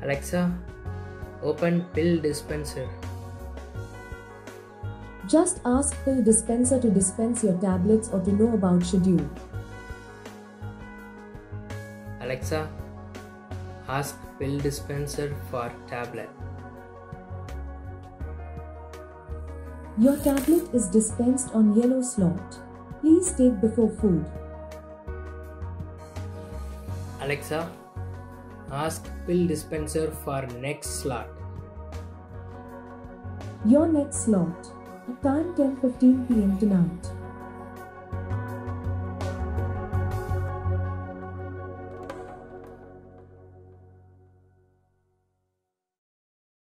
Alexa, open pill dispenser. Just ask pill dispenser to dispense your tablets or to know about schedule. Alexa, ask pill dispenser for tablet. Your tablet is dispensed on yellow slot. Please take before food. Alexa, ask pill dispenser for next slot. Your next slot. Time 10:15 p.m. tonight.